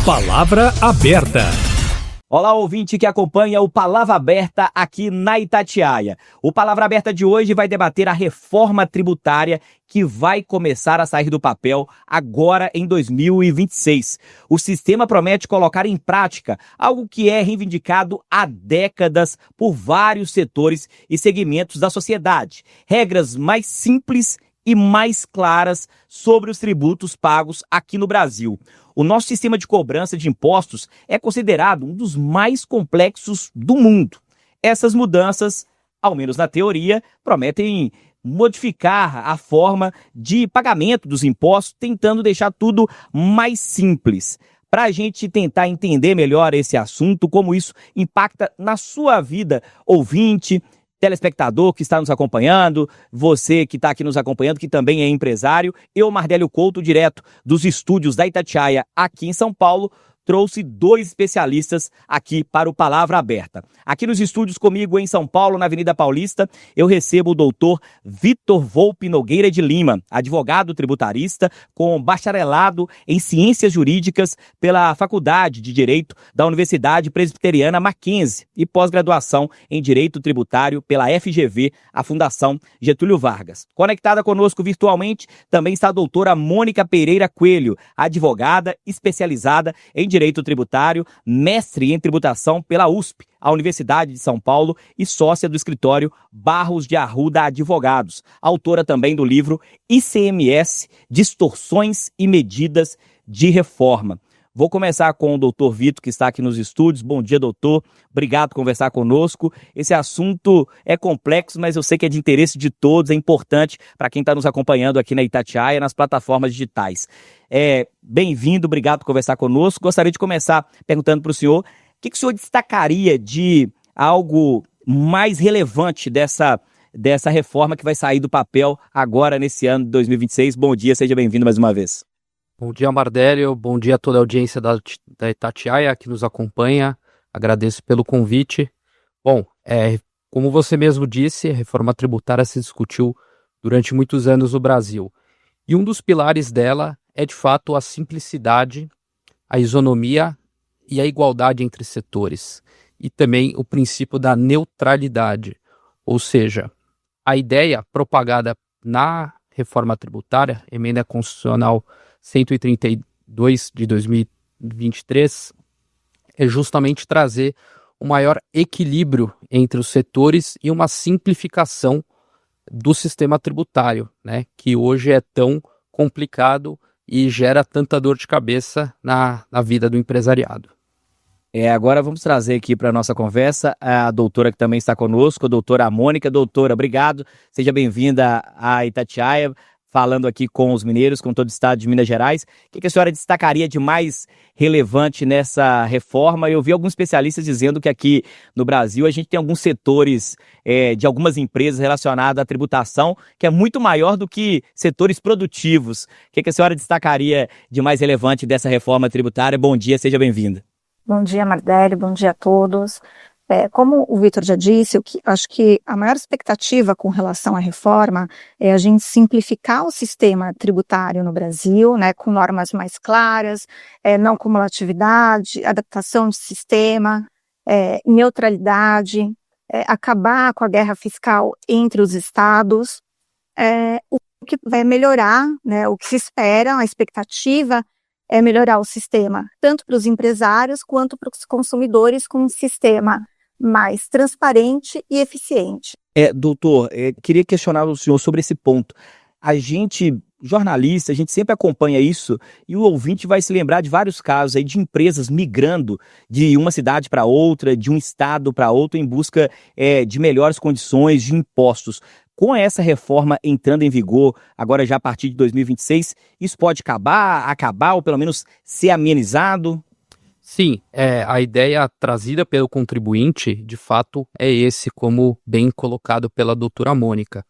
Palavra aberta. Olá, ouvinte que acompanha o Palavra Aberta aqui na Itatiaia. O Palavra Aberta de hoje vai debater a reforma tributária que vai começar a sair do papel agora em 2026. O sistema promete colocar em prática algo que é reivindicado há décadas por vários setores e segmentos da sociedade. Regras mais simples e mais claras sobre os tributos pagos aqui no Brasil. O nosso sistema de cobrança de impostos é considerado um dos mais complexos do mundo. Essas mudanças, ao menos na teoria, prometem modificar a forma de pagamento dos impostos, tentando deixar tudo mais simples. Para a gente tentar entender melhor esse assunto, como isso impacta na sua vida, ouvinte, telespectador que está nos acompanhando, você que está aqui nos acompanhando, que também é empresário, eu, Mardélio Couto, direto dos estúdios da Itatiaia, aqui em São Paulo, trouxe dois especialistas aqui para o Palavra Aberta. Aqui nos estúdios comigo em São Paulo, na Avenida Paulista, eu recebo o doutor Vitor Volpi Nogueira de Lima, advogado tributarista com bacharelado em Ciências Jurídicas pela Faculdade de Direito da Universidade Presbiteriana Mackenzie e pós-graduação em Direito Tributário pela FGV, a Fundação Getúlio Vargas. Conectada conosco virtualmente também está a doutora Mônica Pereira Coelho, advogada especializada em Direito Tributário, mestre em Tributação pela USP, a Universidade de São Paulo e sócia do escritório Barros de Arruda Advogados, autora também do livro ICMS, Distorções e Medidas de Reforma. Vou começar com o doutor Vitor, que está aqui nos estúdios. Bom dia, doutor. Obrigado por conversar conosco. Esse assunto é complexo, mas eu sei que é de interesse de todos, é importante para quem está nos acompanhando aqui na Itatiaia, nas plataformas digitais. Bem-vindo, obrigado por conversar conosco. Gostaria de começar perguntando para o senhor, o que o senhor destacaria de algo mais relevante dessa reforma que vai sair do papel agora nesse ano de 2026? Bom dia, seja bem-vindo mais uma vez. Bom dia, Mardélio. Bom dia a toda a audiência da Itatiaia que nos acompanha. Agradeço pelo convite. Bom, como você mesmo disse, a reforma tributária se discutiu durante muitos anos no Brasil. E um dos pilares dela é, de fato, a simplicidade, a isonomia e a igualdade entre setores. E também o princípio da neutralidade. Ou seja, a ideia propagada na reforma tributária, emenda constitucional 132 de 2023, é justamente trazer um maior equilíbrio entre os setores e uma simplificação do sistema tributário, né, que hoje é tão complicado e gera tanta dor de cabeça na vida do empresariado. Agora vamos trazer aqui para a nossa conversa a doutora que também está conosco, a doutora Mônica. Doutora, obrigado, seja bem-vinda à Itatiaia, falando aqui com os mineiros, com todo o estado de Minas Gerais. O que a senhora destacaria de mais relevante nessa reforma? Eu vi alguns especialistas dizendo que aqui no Brasil a gente tem alguns setores de algumas empresas relacionados à tributação que é muito maior do que setores produtivos. O que a senhora destacaria de mais relevante dessa reforma tributária? Bom dia, seja bem-vinda. Bom dia, Mardélio, bom dia a todos. Como o Vitor já disse, acho que a maior expectativa com relação à reforma é a gente simplificar o sistema tributário no Brasil, né, com normas mais claras, não cumulatividade, adaptação de sistema, neutralidade, acabar com a guerra fiscal entre os estados, o que vai melhorar, né, o que se espera, a expectativa é melhorar o sistema, tanto para os empresários quanto para os consumidores, com um sistema mais transparente e eficiente. Doutor, queria questionar o senhor sobre esse ponto. A gente, jornalista, a gente sempre acompanha isso e o ouvinte vai se lembrar de vários casos aí de empresas migrando de uma cidade para outra, de um estado para outro, em busca de melhores condições de impostos. Com essa reforma entrando em vigor, agora já a partir de 2026, isso pode acabar ou pelo menos ser amenizado? Sim, a ideia trazida pelo contribuinte, de fato, é esse, como bem colocado pela doutora Mônica.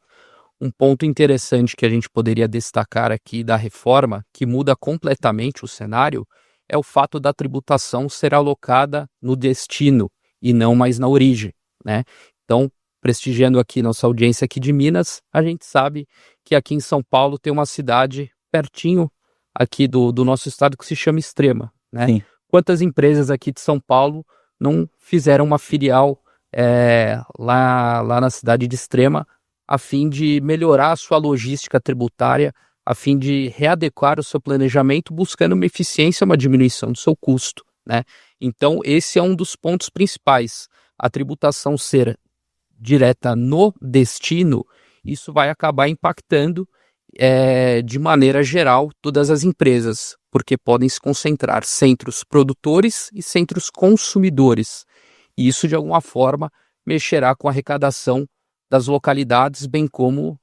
Um ponto interessante que a gente poderia destacar aqui da reforma, que muda completamente o cenário, é o fato da tributação ser alocada no destino e não mais na origem, né? Então, prestigiando aqui nossa audiência aqui de Minas, a gente sabe que aqui em São Paulo tem uma cidade pertinho aqui do nosso estado que se chama Extrema, né? Sim. quantas empresas aqui de São Paulo não fizeram uma filial lá na cidade de Extrema, a fim de melhorar a sua logística tributária, a fim de readequar o seu planejamento, buscando uma eficiência, uma diminuição do seu custo, né? Então, esse é um dos pontos principais. A tributação ser direta no destino, isso vai acabar impactando de maneira geral todas as empresas, porque podem se concentrar centros produtores e centros consumidores. E isso, de alguma forma, mexerá com a arrecadação das localidades, bem como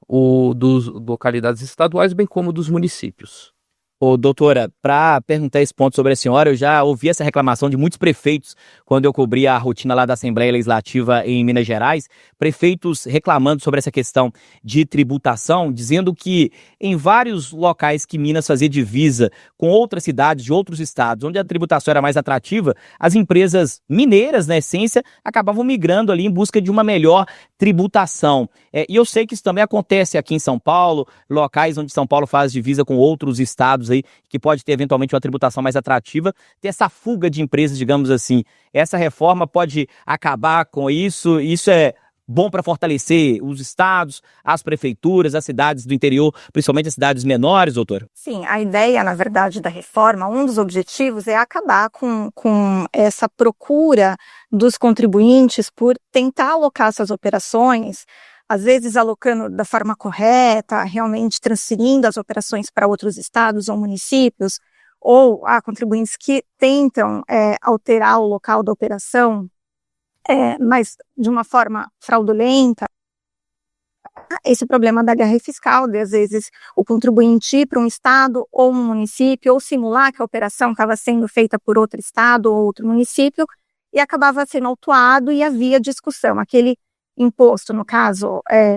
dos localidades estaduais, bem como dos municípios. Ô, doutora, para perguntar esse ponto sobre a senhora, eu já ouvi essa reclamação de muitos prefeitos quando eu cobri a rotina lá da Assembleia Legislativa em Minas Gerais, prefeitos reclamando sobre essa questão de tributação, dizendo que em vários locais que Minas fazia divisa com outras cidades de outros estados, onde a tributação era mais atrativa, as empresas mineiras, na essência, acabavam migrando ali em busca de uma melhor tributação. E eu sei que isso também acontece aqui em São Paulo, locais onde São Paulo faz divisa com outros estados aí, que pode ter eventualmente uma tributação mais atrativa, ter essa fuga de empresas, digamos assim. Essa reforma pode acabar com isso? Isso é bom para fortalecer os estados, as prefeituras, as cidades do interior, principalmente as cidades menores, doutor? Sim, a ideia, na verdade, da reforma, um dos objetivos é acabar com essa procura dos contribuintes por tentar alocar suas operações, às vezes alocando da forma correta, realmente transferindo as operações para outros estados ou municípios, ou há contribuintes que tentam alterar o local da operação, mas de uma forma fraudulenta. Esse problema da guerra fiscal, de às vezes o contribuinte ir para um estado ou um município, ou simular que a operação estava sendo feita por outro estado ou outro município, e acabava sendo autuado e havia discussão. Aquele imposto, no caso, é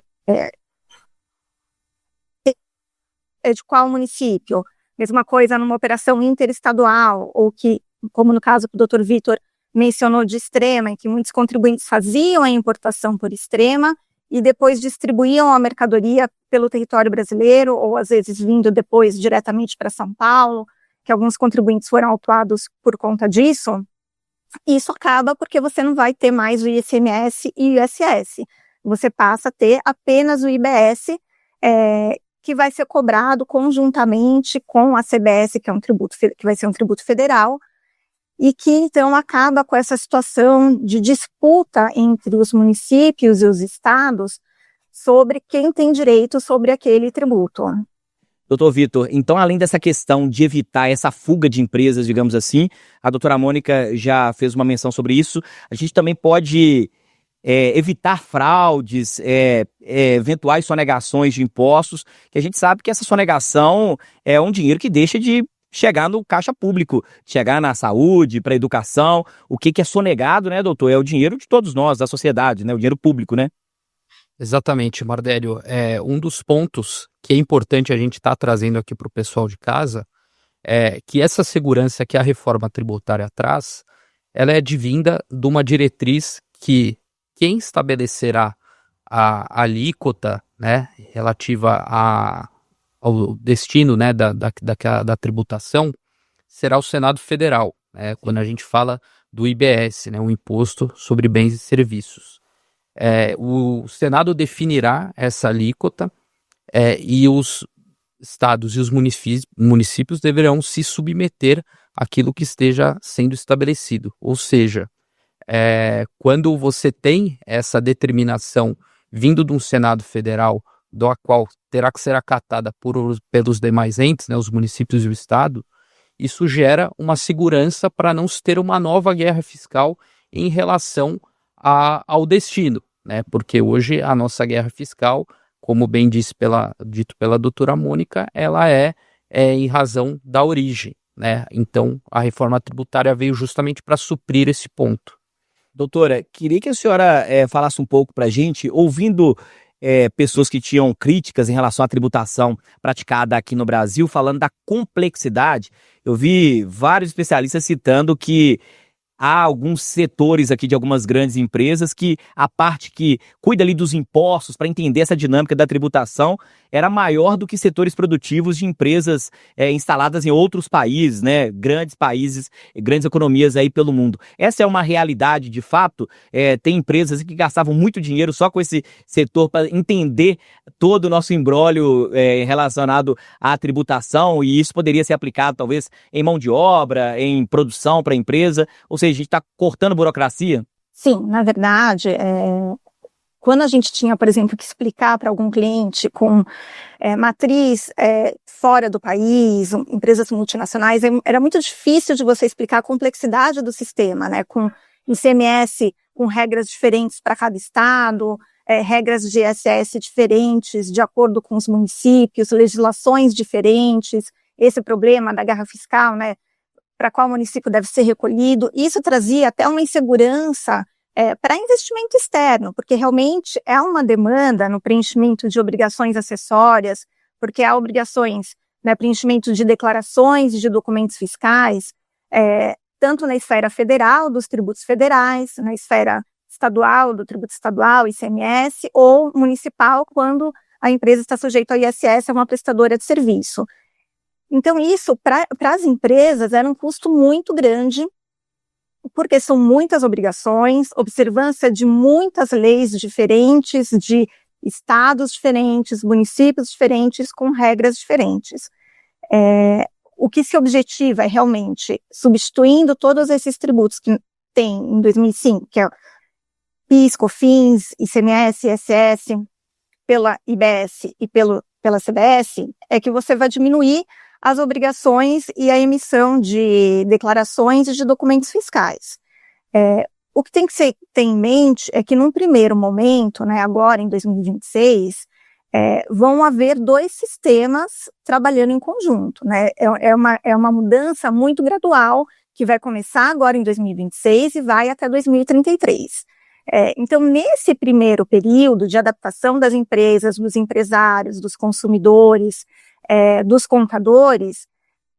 de qual município? Mesma coisa numa operação interestadual, ou que, como no caso que o doutor Vitor mencionou de Extrema, em que muitos contribuintes faziam a importação por Extrema e depois distribuíam a mercadoria pelo território brasileiro, ou às vezes vindo depois diretamente para São Paulo, que alguns contribuintes foram autuados por conta disso. Isso acaba porque você não vai ter mais o ICMS e o ISS. Você passa a ter apenas o IBS, que vai ser cobrado conjuntamente com a CBS, que é um tributo, que vai ser um tributo federal, e que então acaba com essa situação de disputa entre os municípios e os estados sobre quem tem direito sobre aquele tributo. Doutor Vitor, então além dessa questão de evitar essa fuga de empresas, digamos assim, a doutora Mônica já fez uma menção sobre isso, a gente também pode evitar fraudes, eventuais sonegações de impostos, que a gente sabe que essa sonegação é um dinheiro que deixa de chegar no caixa público, chegar na saúde, para a educação. O que é sonegado, né, doutor? É o dinheiro de todos nós, da sociedade, né? O dinheiro público, né? Exatamente, Mardélio. Um dos pontos que é importante a gente estar trazendo aqui para o pessoal de casa é que essa segurança que a reforma tributária traz, ela é advinda de uma diretriz que quem estabelecerá a alíquota, né, relativa ao destino, né, da tributação será o Senado Federal, né, quando a gente fala do IBS, né, o Imposto sobre Bens e Serviços. O Senado definirá essa alíquota e os estados e os municípios deverão se submeter àquilo que esteja sendo estabelecido. Ou seja, quando você tem essa determinação vindo de um Senado Federal, da qual terá que ser acatada pelos demais entes, né, os municípios e o Estado, isso gera uma segurança para não se ter uma nova guerra fiscal em relação ao destino, né? Porque hoje a nossa guerra fiscal, como bem dito pela doutora Mônica, ela é em razão da origem, né? Então a reforma tributária veio justamente para suprir esse ponto. Doutora, queria que a senhora falasse um pouco para a gente, ouvindo pessoas que tinham críticas em relação à tributação praticada aqui no Brasil, falando da complexidade. Eu vi vários especialistas citando que há alguns setores aqui de algumas grandes empresas que a parte que cuida ali dos impostos para entender essa dinâmica da tributação era maior do que setores produtivos de empresas instaladas em outros países, né? Grandes países, grandes economias aí pelo mundo. Essa é uma realidade de fato? Tem empresas que gastavam muito dinheiro só com esse setor para entender todo o nosso imbróglio relacionado à tributação, e isso poderia ser aplicado talvez em mão de obra, em produção para a empresa, ou seja, a gente está cortando burocracia? Sim, na verdade, quando a gente tinha, por exemplo, que explicar para algum cliente com matriz fora do país, empresas multinacionais, era muito difícil de você explicar a complexidade do sistema, né? Com ICMS, com regras diferentes para cada estado, regras de ISS diferentes, de acordo com os municípios, legislações diferentes, esse problema da guerra fiscal, né? Para qual município deve ser recolhido. Isso trazia até uma insegurança para investimento externo, porque realmente é uma demanda no preenchimento de obrigações acessórias, porque há obrigações, né, preenchimento de declarações e de documentos fiscais, tanto na esfera federal, dos tributos federais, na esfera estadual, do tributo estadual, ICMS, ou municipal, quando a empresa está sujeita ao ISS, é uma prestadora de serviço. Então, isso, para as empresas, era um custo muito grande, porque são muitas obrigações, observância de muitas leis diferentes, de estados diferentes, municípios diferentes, com regras diferentes. O que se objetiva é realmente, substituindo todos esses tributos que tem em 2005, que é PIS, COFINS, ICMS, ISS, pela IBS e pela CBS, é que você vai diminuir as obrigações e a emissão de declarações e de documentos fiscais. O que tem que ter em mente é que num primeiro momento, né, agora em 2026, vão haver dois sistemas trabalhando em conjunto, né? É uma mudança muito gradual que vai começar agora em 2026 e vai até 2033. Então, nesse primeiro período de adaptação das empresas, dos empresários, dos consumidores, dos contadores,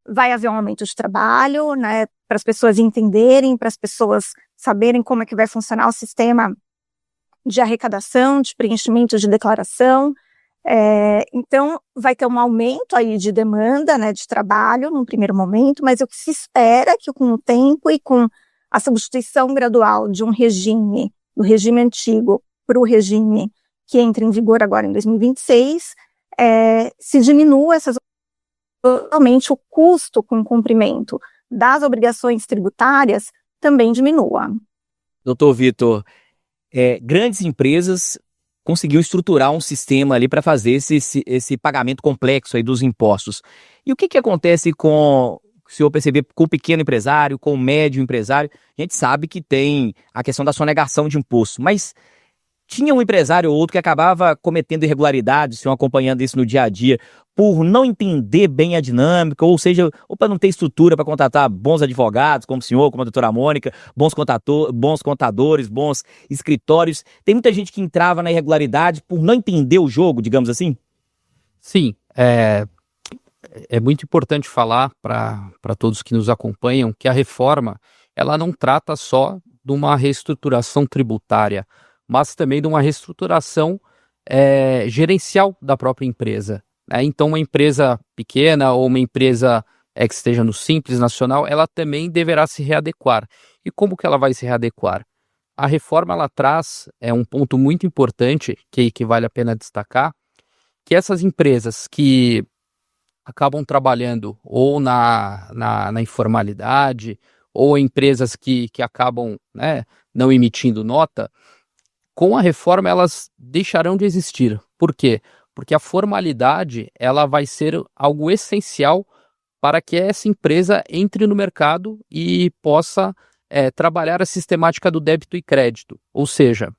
vai haver um aumento de trabalho, né, para as pessoas entenderem, para as pessoas saberem como é que vai funcionar o sistema de arrecadação, de preenchimento de declaração. Então, vai ter um aumento aí de demanda, né, de trabalho num primeiro momento, mas o que se espera é que com o tempo e com a substituição gradual de um regime, do regime antigo para o regime que entra em vigor agora em 2026, se diminua realmente o custo com o cumprimento das obrigações tributárias também diminua. Doutor Vitor, grandes empresas conseguiu estruturar um sistema ali para fazer esse pagamento complexo aí dos impostos. E o que acontece com, se o senhor perceber, com o pequeno empresário, com o médio empresário? A gente sabe que tem a questão da sonegação de imposto, mas tinha um empresário ou outro que acabava cometendo irregularidades, se acompanhando isso no dia a dia, por não entender bem a dinâmica, ou seja, ou para não ter estrutura para contratar bons advogados, como o senhor, como a doutora Mônica, bons contadores, bons escritórios. Tem muita gente que entrava na irregularidade por não entender o jogo, digamos assim? Sim, é muito importante falar para todos que nos acompanham que a reforma ela não trata só de uma reestruturação tributária, mas também de uma reestruturação gerencial da própria empresa. Então, uma empresa pequena ou uma empresa que esteja no Simples Nacional, ela também deverá se readequar. E como que ela vai se readequar? A reforma ela traz um ponto muito importante que vale a pena destacar, que essas empresas que acabam trabalhando ou na informalidade, ou empresas que acabam não emitindo nota, com a reforma elas deixarão de existir. Por quê? Porque a formalidade ela vai ser algo essencial para que essa empresa entre no mercado e possa trabalhar a sistemática do débito e crédito, ou seja,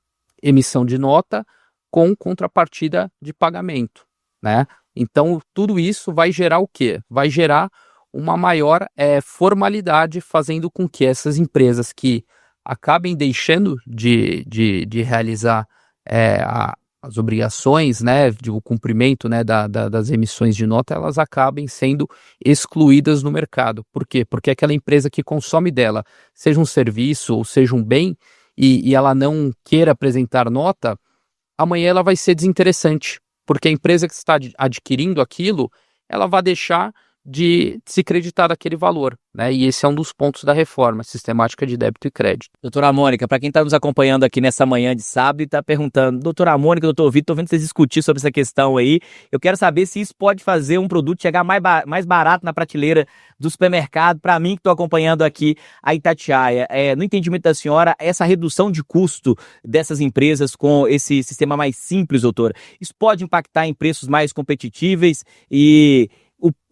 emissão de nota com contrapartida de pagamento, né? Então, tudo isso vai gerar o quê? Vai gerar uma maior formalidade, fazendo com que essas empresas que acabem deixando de realizar as obrigações, né, o cumprimento, né, das emissões de nota, elas acabem sendo excluídas no mercado. Por quê? Porque aquela empresa que consome dela, seja um serviço ou seja um bem, e ela não queira apresentar nota, amanhã ela vai ser desinteressante, porque a empresa que está adquirindo aquilo, ela vai deixar de se creditar daquele valor, né? E esse é um dos pontos da reforma sistemática de débito e crédito. Doutora Mônica, para quem está nos acompanhando aqui nessa manhã de sábado e está perguntando, doutora Mônica, doutor Vitor, estou vendo vocês discutir sobre essa questão aí, eu quero saber se isso pode fazer um produto chegar mais barato na prateleira do supermercado, para mim que estou acompanhando aqui a Itatiaia. No entendimento da senhora, essa redução de custo dessas empresas com esse sistema mais simples, doutora, isso pode impactar em preços mais competitíveis e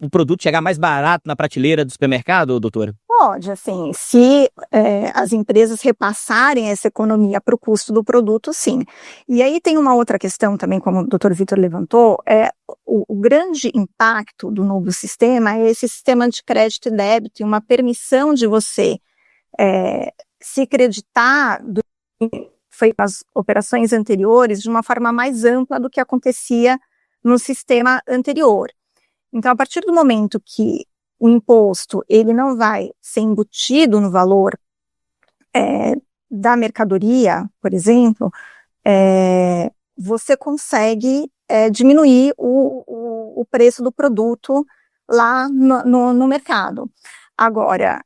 o produto chegar mais barato na prateleira do supermercado, doutora? Pode, assim, se as empresas repassarem essa economia para o custo do produto, sim. E aí tem uma outra questão também, como o doutor Vitor levantou, o grande impacto do novo sistema é esse sistema de crédito e débito e uma permissão de você se creditar foi as operações anteriores de uma forma mais ampla do que acontecia no sistema anterior. Então, a partir do momento que o imposto ele não vai ser embutido no valor da mercadoria, por exemplo, você consegue diminuir o preço do produto lá no mercado. Agora,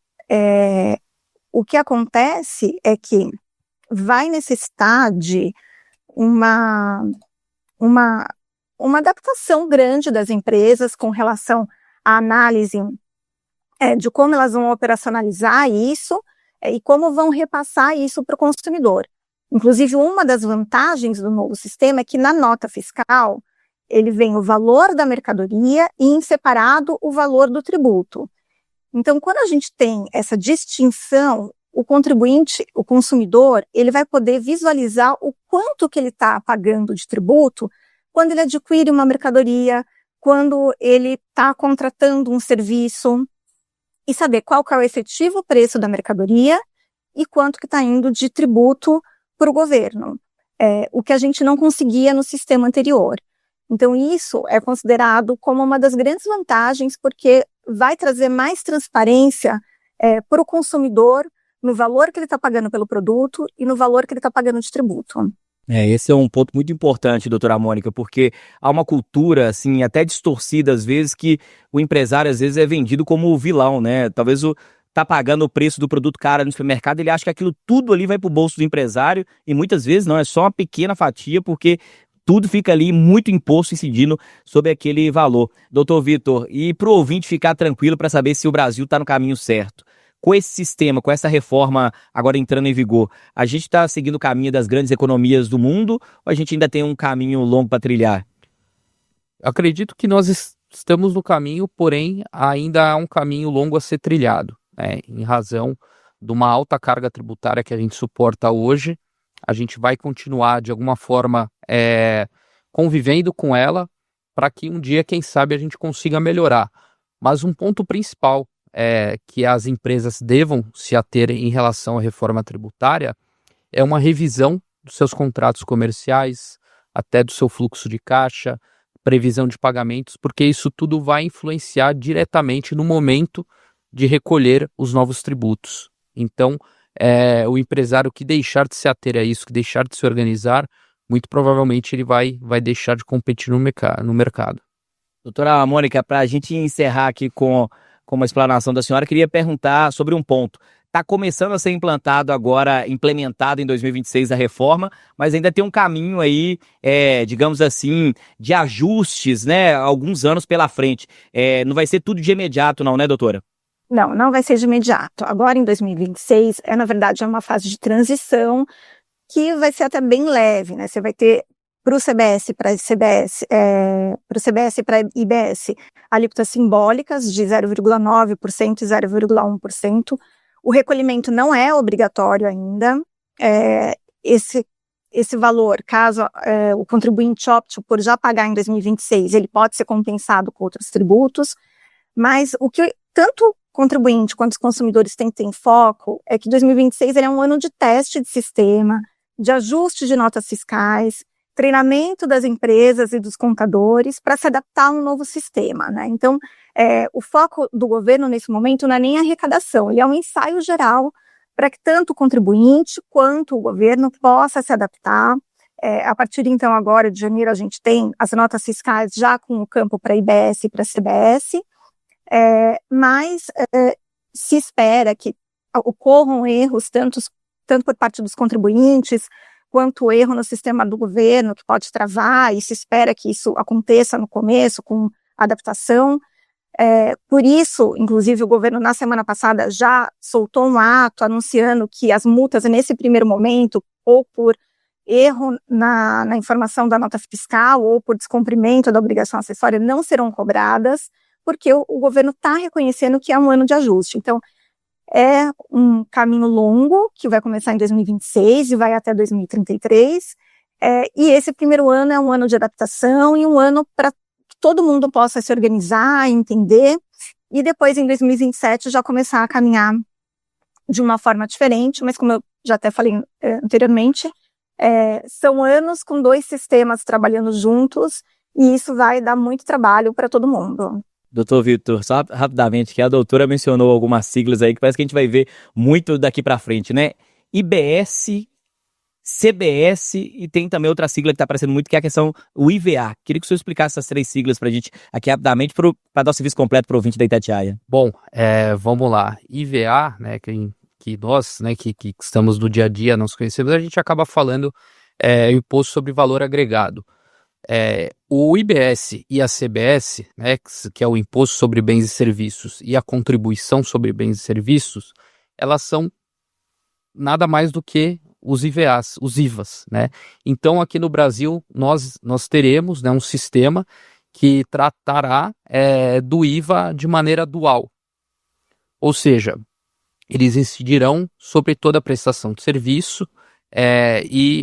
o que acontece é que vai necessitar de uma adaptação grande das empresas com relação à análise de como elas vão operacionalizar isso e como vão repassar isso para o consumidor. Inclusive, uma das vantagens do novo sistema é que na nota fiscal ele vem o valor da mercadoria e em separado o valor do tributo. Então, quando a gente tem essa distinção, o contribuinte, o consumidor, ele vai poder visualizar o quanto que ele está pagando de tributo quando ele adquire uma mercadoria, quando ele está contratando um serviço, e saber qual que é o efetivo preço da mercadoria e quanto que está indo de tributo para o governo, o que a gente não conseguia no sistema anterior. Então, isso é considerado como uma das grandes vantagens, porque vai trazer mais transparência para o consumidor no valor que ele está pagando pelo produto e no valor que ele está pagando de tributo. Esse é um ponto muito importante, doutora Mônica, porque há uma cultura, assim, até distorcida às vezes, que o empresário às vezes é vendido como o vilão, né? Talvez tá pagando o preço do produto caro no supermercado, ele acha que aquilo tudo ali vai pro bolso do empresário e muitas vezes não, é só uma pequena fatia, porque tudo fica ali muito imposto incidindo sobre aquele valor. Doutor Vitor, e pro ouvinte ficar tranquilo para saber se o Brasil está no caminho certo, com esse sistema, com essa reforma agora entrando em vigor, a gente está seguindo o caminho das grandes economias do mundo ou a gente ainda tem um caminho longo para trilhar? Acredito que nós estamos no caminho, porém ainda há um caminho longo a ser trilhado, né? Em razão de uma alta carga tributária que a gente suporta hoje, a gente vai continuar de alguma forma convivendo com ela para que um dia, quem sabe, a gente consiga melhorar. Mas um ponto principal que as empresas devam se ater em relação à reforma tributária é uma revisão dos seus contratos comerciais, até do seu fluxo de caixa, previsão de pagamentos, porque isso tudo vai influenciar diretamente no momento de recolher os novos tributos. Então, o empresário que deixar de se ater a isso, que deixar de se organizar, muito provavelmente ele vai deixar de competir no mercado. Doutora Mônica, para a gente encerrar aqui com uma explanação da senhora, queria perguntar sobre um ponto. Está começando a ser implementado em 2026 a reforma, mas ainda tem um caminho aí, digamos assim, de ajustes, né, alguns anos pela frente. Não vai ser tudo de imediato não, né, doutora? Não vai ser de imediato. Agora, em 2026, na verdade, é uma fase de transição que vai ser até bem leve, né? Você vai ter para o CBS e para IBS, alíquotas simbólicas de 0,9% e 0,1%. O recolhimento não é obrigatório ainda. Esse valor, caso o contribuinte opte por já pagar em 2026, ele pode ser compensado com outros tributos, mas o que tanto o contribuinte quanto os consumidores têm que ter em foco é que 2026 ele é um ano de teste de sistema, de ajuste de notas fiscais, treinamento das empresas e dos contadores para se adaptar a um novo sistema, né? Então, o foco do governo nesse momento não é nem a arrecadação, ele é um ensaio geral para que tanto o contribuinte quanto o governo possa se adaptar A partir então agora de janeiro a gente tem as notas fiscais já com o campo para IBS e para CBS, mas se espera que ocorram erros tanto por parte dos contribuintes, quanto erro no sistema do governo, que pode travar, e se espera que isso aconteça no começo, com adaptação. Por isso, inclusive, o governo, na semana passada, já soltou um ato anunciando que as multas, nesse primeiro momento, ou por erro na informação da nota fiscal, ou por descumprimento da obrigação acessória, não serão cobradas, porque o governo está reconhecendo que é um ano de ajuste. Então, é um caminho longo, que vai começar em 2026 e vai até 2033, e esse primeiro ano é um ano de adaptação e um ano para que todo mundo possa se organizar, entender, e depois, em 2027, já começar a caminhar de uma forma diferente, mas como eu já até falei anteriormente, são anos com 2 sistemas trabalhando juntos, e isso vai dar muito trabalho para todo mundo. Doutor Vitor, só rapidamente, que a doutora mencionou algumas siglas aí que parece que a gente vai ver muito daqui para frente, né? IBS, CBS e tem também outra sigla que está aparecendo muito, que é a questão, o IVA. Queria que o senhor explicasse essas 3 siglas para a gente aqui rapidamente, para dar o serviço completo para o ouvinte da Itatiaia. Bom, vamos lá. IVA, né, que nós, né, que estamos no dia a dia, nós conhecemos, a gente acaba falando Imposto sobre Valor Agregado. O IBS e a CBS, né, que é o Imposto sobre Bens e Serviços, e a Contribuição sobre Bens e Serviços, elas são nada mais do que os IVAs, os IVAs, né? Então, aqui no Brasil, nós teremos, né, um sistema que tratará do IVA de maneira dual. Ou seja, eles incidirão sobre toda a prestação de serviço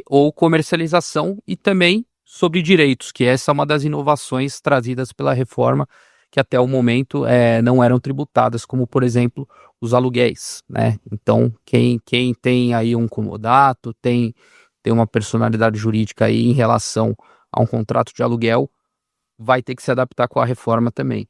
ou comercialização e também sobre direitos, que essa é uma das inovações trazidas pela reforma, que até o momento não eram tributadas, como, por exemplo, os aluguéis, né? Então, quem tem aí um comodato, tem uma personalidade jurídica aí em relação a um contrato de aluguel, vai ter que se adaptar com a reforma também.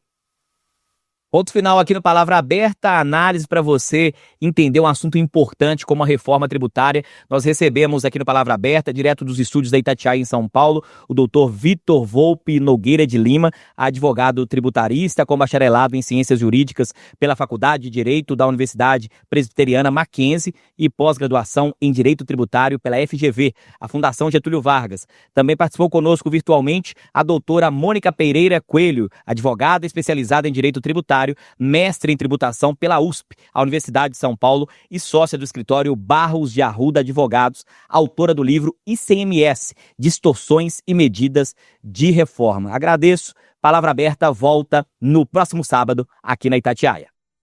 Ponto final aqui no Palavra Aberta, análise para você entender um assunto importante como a reforma tributária. Nós recebemos aqui no Palavra Aberta, direto dos estúdios da Itatiaia em São Paulo, o doutor Vitor Volpe Nogueira de Lima, advogado tributarista com bacharelado em Ciências Jurídicas pela Faculdade de Direito da Universidade Presbiteriana Mackenzie e pós-graduação em Direito Tributário pela FGV, a Fundação Getúlio Vargas. Também participou conosco virtualmente a doutora Mônica Pereira Coelho, advogada especializada em Direito Tributário, mestre em tributação pela USP, a Universidade de São Paulo, e sócia do escritório Barros de Arruda Advogados, autora do livro ICMS, Distorções e Medidas de Reforma. Agradeço. Palavra Aberta volta no próximo sábado aqui na Itatiaia.